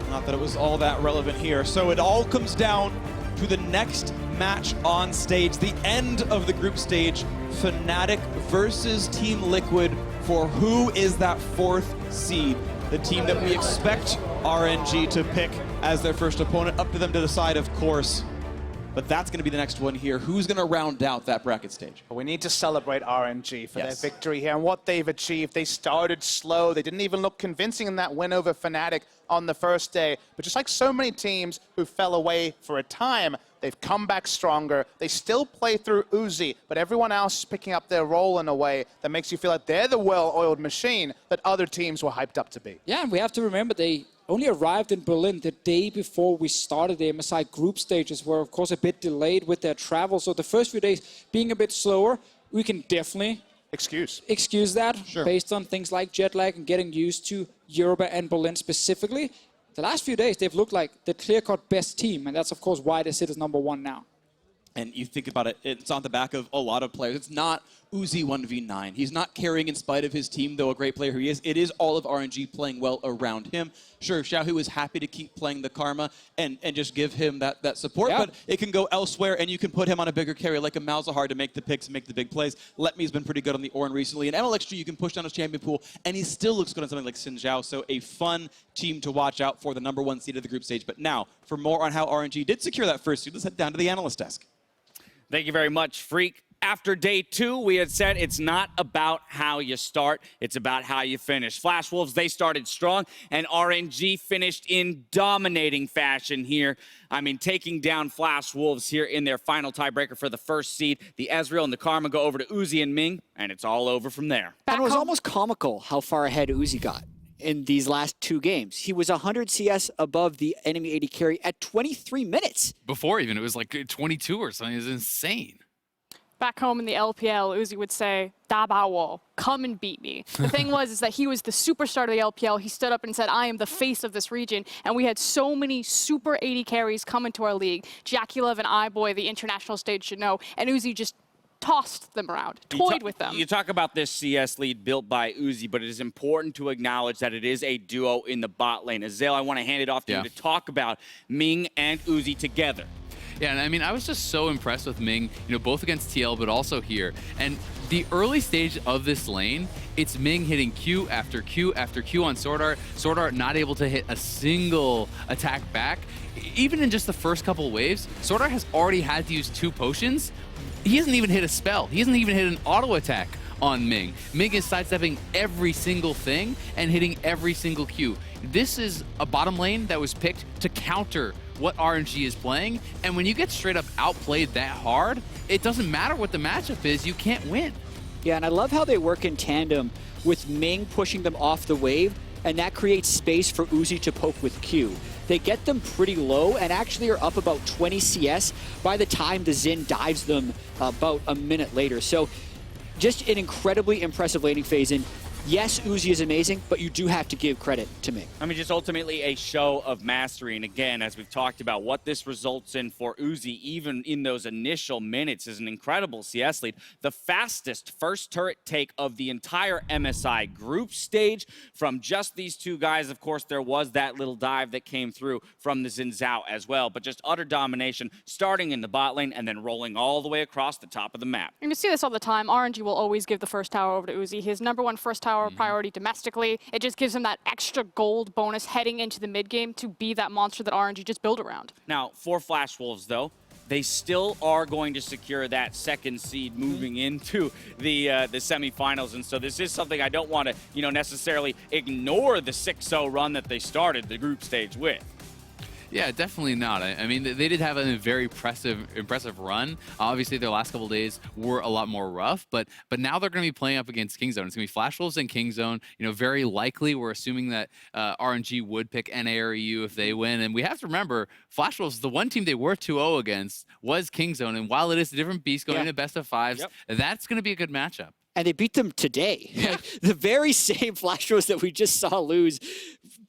Not that it was all that relevant here. So it all comes down to the next match on stage, the end of the group stage, Fnatic versus Team Liquid for who is that 4th seed. The team that we expect RNG to pick as their first opponent. Up to them to decide, of course. But that's going to be the next one here. Who's going to round out that bracket stage? We need to celebrate RNG for their victory here and what they've achieved. They started slow. They didn't even look convincing in that win over Fnatic on the first day. But just like so many teams who fell away for a time, they've come back stronger. They still play through Uzi, but everyone else is picking up their role in a way that makes you feel like they're the well-oiled machine that other teams were hyped up to be. Yeah, and we have to remember they only arrived in Berlin the day before we started the MSI group stages, were of course a bit delayed with their travel. So the first few days being a bit slower, we can definitely excuse that based on things like jet lag and getting used to Europe and Berlin specifically. The last few days, they've looked like the clear-cut best team, and that's of course why they sit as #1 now. And you think about it, it's on the back of a lot of players. It's not Uzi 1v9. He's not carrying in spite of his team, though a great player he is. It is all of RNG playing well around him. Sure, XiaoHu is happy to keep playing the Karma and just give him that support, but it can go elsewhere, and you can put him on a bigger carry like a Malzahar to make the picks and make the big plays. LetMe's been pretty good on the Ornn recently, and Mlxg you can push down his champion pool, and he still looks good on something like Xin Zhao, so a fun team to watch out for, the #1 seed of the group stage. But now, for more on how RNG did secure that first seed, let's head down to the analyst desk. Thank you very much, Phreak. After day 2, we had said it's not about how you start, it's about how you finish. Flash Wolves, they started strong, and RNG finished in dominating fashion here. I mean, taking down Flash Wolves here in their final tiebreaker for the first seed. The Ezreal and the Karma go over to Uzi and Ming, and it's all over from there. And it was almost comical how far ahead Uzi got. in these last 2 games. He was 100 CS above the enemy AD carry at 23 minutes. Before even, it was like 22 or something. It was insane. Back home in the LPL, Uzi would say, "Da bao wo, come and beat me." The thing was is that he was the superstar of the LPL. He stood up and said, "I am the face of this region." And we had so many super AD carries come into our league. Jackie Love and iBoy, the international stage should know. And Uzi just tossed them around, toyed with them. You talk about this CS lead built by Uzi, but it is important to acknowledge that it is a duo in the bot lane. Ezreal, I want to hand it off to you to talk about Ming and Uzi together. Yeah, and I mean, I was just so impressed with Ming, both against TL, but also here. And the early stage of this lane, it's Ming hitting Q after Q after Q on SwordArt. SwordArt not able to hit a single attack back. Even in just the first couple waves, SwordArt has already had to use 2 potions. He hasn't even hit a spell. He hasn't even hit an auto attack on Ming. Ming is sidestepping every single thing and hitting every single Q. This is a bottom lane that was picked to counter what RNG is playing, and when you get straight up outplayed that hard, it doesn't matter what the matchup is, you can't win. Yeah, and I love how they work in tandem with Ming pushing them off the wave, and that creates space for Uzi to poke with Q. They get them pretty low and actually are up about 20 CS by the time the Xin dives them about a minute later. So just an incredibly impressive laning phase. And yes, Uzi is amazing, but you do have to give credit to Ming. I mean, just ultimately a show of mastery. And again, as we've talked about, what this results in for Uzi, even in those initial minutes, is an incredible CS lead. The fastest first turret take of the entire MSI group stage from just these 2 guys. Of course, there was that little dive that came through from the Zhao as well, but just utter domination, starting in the bot lane and then rolling all the way across the top of the map. And you see this all the time. RNG will always give the first tower over to Uzi. His #1 first tower priority domestically. It just gives him that extra gold bonus heading into the mid game to be that monster that RNG just build around. Now, for Flash Wolves, though, they still are going to secure that 2nd seed moving into the semifinals. And so this is something I don't want to, necessarily ignore the 6-0 run that they started the group stage with. Yeah, definitely not. I mean, they did have a very impressive run. Obviously, their last couple of days were a lot more rough, but now they're going to be playing up against Kingzone. It's going to be Flash Wolves and Kingzone. Very likely, we're assuming that RNG would pick NA or EU if they win. And we have to remember, Flash Wolves, the one team they were 2-0 against was Kingzone. And while it is a different beast going into best of 5s, that's going to be a good matchup. And they beat them today. The very same Flash Wolves that we just saw lose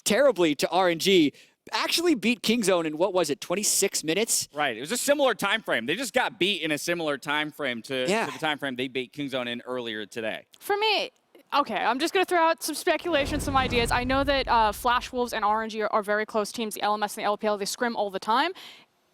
terribly to RNG actually beat Kingzone in, what was it, 26 minutes? Right. It was a similar time frame. They just got beat in a similar time frame to the time frame they beat Kingzone in earlier today. For me, okay, I'm just going to throw out some speculation, some ideas. I know that Flash Wolves and RNG are very close teams. The LMS and the LPL, they scrim all the time.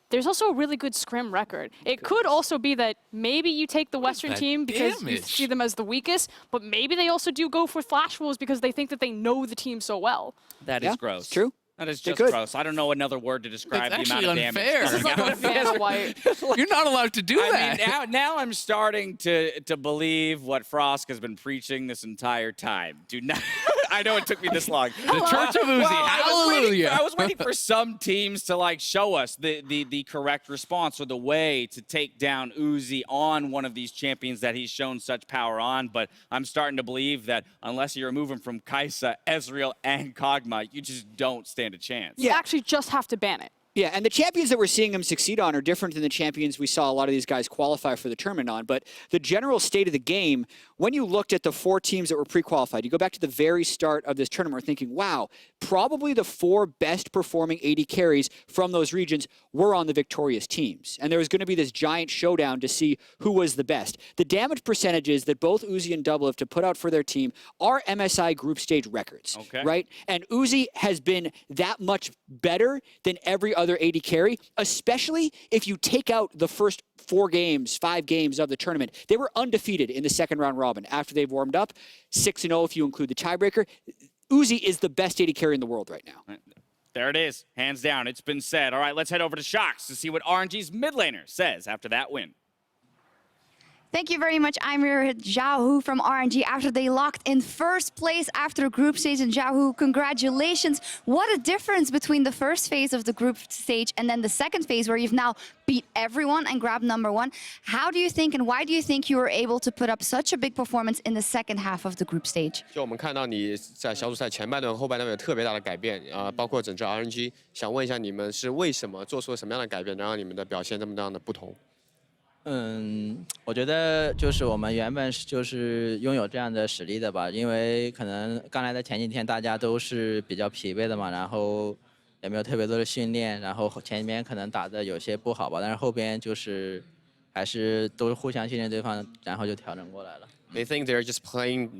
There's also a really good scrim record. It could also be that maybe you take the Western team because you see them as the weakest, but maybe they also do go for Flash Wolves because they think that they know the team so well. That is gross. It's true. That is just gross. I don't know another word to describe the amount of damage. This This is like a Vanna White. You're not allowed to do that. I mean, now I'm starting to believe what Frost has been preaching this entire time. Do not. I know it took me this long. The Church of Uzi. Hallelujah. I was waiting for some teams to show us the correct response or the way to take down Uzi on one of these champions that he's shown such power on. But I'm starting to believe that unless you remove him from Kai'Sa, Ezreal, and Kog'Maw, you just don't stand a chance. You actually just have to ban it. Yeah, and the champions that we're seeing him succeed on are different than the champions we saw a lot of these guys qualify for the tournament on. But the general state of the game, when you looked at the 4 teams that were pre-qualified, you go back to the very start of this tournament, we're thinking, wow, probably the 4 best performing AD carries from those regions were on the victorious teams. And there was going to be this giant showdown to see who was the best. The damage percentages that both Uzi and Double have to put out for their team are MSI group stage records, right? And Uzi has been that much better than every other AD carry, especially if you take out the first 4 games, 5 games of the tournament. They were undefeated in the second round robin after they've warmed up, 6-0 if you include the tiebreaker. Uzi is the best AD carry in the world right now. There it is, hands down. It's been said. All right, let's head over to Shox to see what RNG's mid laner says after that win. Thank you very much. I'm here with XiaoHu from RNG after they locked in first place after group stage. And XiaoHu, congratulations. What a difference between the first phase of the group stage and then the second phase where you've now beat everyone and grabbed #1. How do you think and why do you think you were able to put up such a big performance in the second half of the group stage? 就我们看到你在小组赛前半段、后半段有特别大的改变，包括整支 RNG， 想问一下你们是为什么做出了什么样的改变，让你们的表现这么样的不同？我觉得就是我们原本就是拥有这样的实力的吧，因为可能刚来的前几天大家都是比较疲惫的嘛，然后也没有特别多的训练，然后前面可能打的有些不好吧，但是后边就是还是都是互相信任对方，然后就调整过来了。They think they're just playing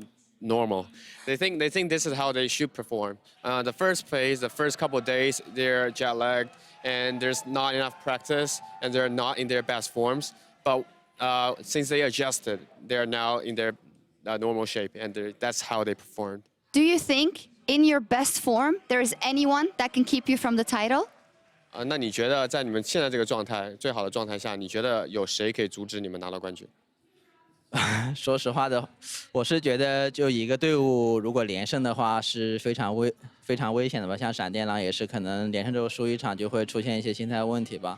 normal. They think this is how they should perform. The first phase, the first couple of days, they're jet lagged and there's not enough practice and they're not in their best forms. But since they adjusted, they're now in their normal shape, and that's how they performed. Do you think in your best form there is anyone that can keep you from the title? 那你觉得在你们现在这个状态最好的状态下，你觉得有谁可以阻止你们拿到冠军？说实话的，我是觉得就一个队伍如果连胜的话是非常危险的吧，像闪电狼也是可能连胜之后输一场就会出现一些心态问题吧。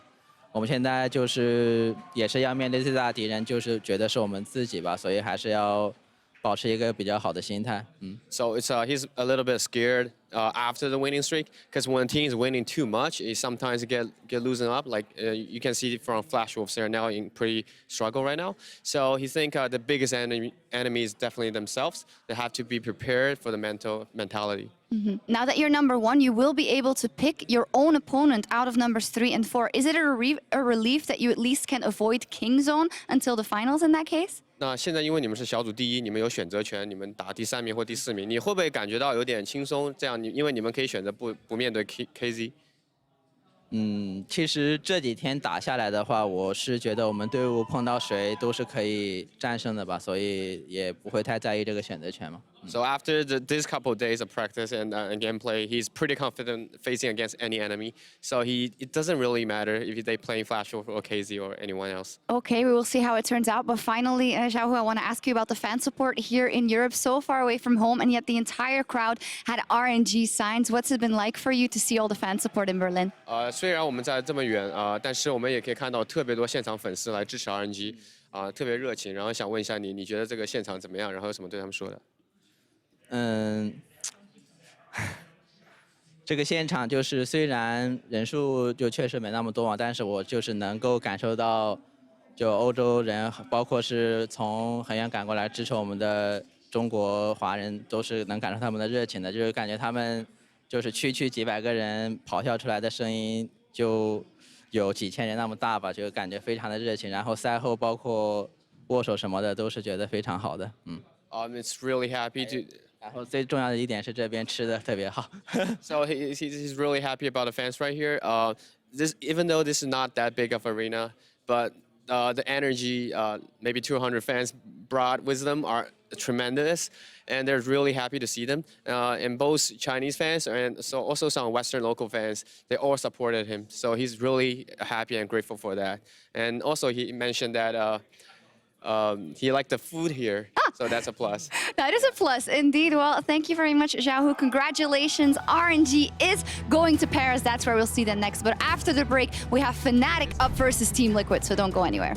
我们现在就是也是要面对最大的敌人，就是觉得是我们自己吧，所以还是要保持一个比较好的心态。So it's he's a little bit scared after the winning streak because when a team is winning too much, it sometimes get loosened up. Like you can see from Flash Wolves, they're now in pretty struggle right now. So he think the biggest enemy is definitely themselves. They have to be prepared for the mentality. Now that you're #1, you will be able to pick your own opponent out of numbers 3 and 4. Is it a relief that you at least can avoid King Zone until the finals in that case? 那现在因为你们是小组第一，你们有选择权，你们打第3名或第4名，你会不会感觉到有点轻松？这样因为你们可以选择不面对 KZ。其实这几天打下来的话，我是觉得我们队伍碰到谁都是可以战胜的吧，所以也不会太在意这个选择权嘛。So after this couple of days of practice and gameplay, he's pretty confident facing against any enemy. So it doesn't really matter if they playing Flash or KZ or anyone else. Okay, we will see how it turns out. But finally, XiaoHu, I want to ask you about the fan support here in Europe, so far away from home, and yet the entire crowd had RNG signs. What's it been like for you to see all the fan support in Berlin? 虽然我们在这么远但是我们也可以看到特别多现场粉丝来支持 RNG 特别热情。然后想问一下你觉得这个现场怎么样？然后有什么对他们说的？这个现场就是虽然人数就确实没那么多嘛，但是我就是能够感受到，就欧洲人，包括是从很远赶过来支持我们的中国华人，都是能感受他们的热情的，就是感觉他们就是区几百个人咆哮出来的声音就有几千人那么大吧，就感觉非常的热情。然后赛后包括握手什么的都是觉得非常好的。It's really happy to. 然后最重要的一点是这边吃的特别好。So he's really happy about the fans right here. Even though this is not that big of arena, but the energy maybe 200 fans brought with them are tremendous, and they're really happy to see them. And both Chinese fans and so also some Western local fans, they all supported him. So he's really happy and grateful for that. And also he mentioned that he liked the food here, so that's a plus. That is a plus, indeed. Well, thank you very much, XiaoHu. Congratulations. RNG is going to Paris. That's where we'll see them next. But after the break, we have Fnatic up versus Team Liquid, so don't go anywhere.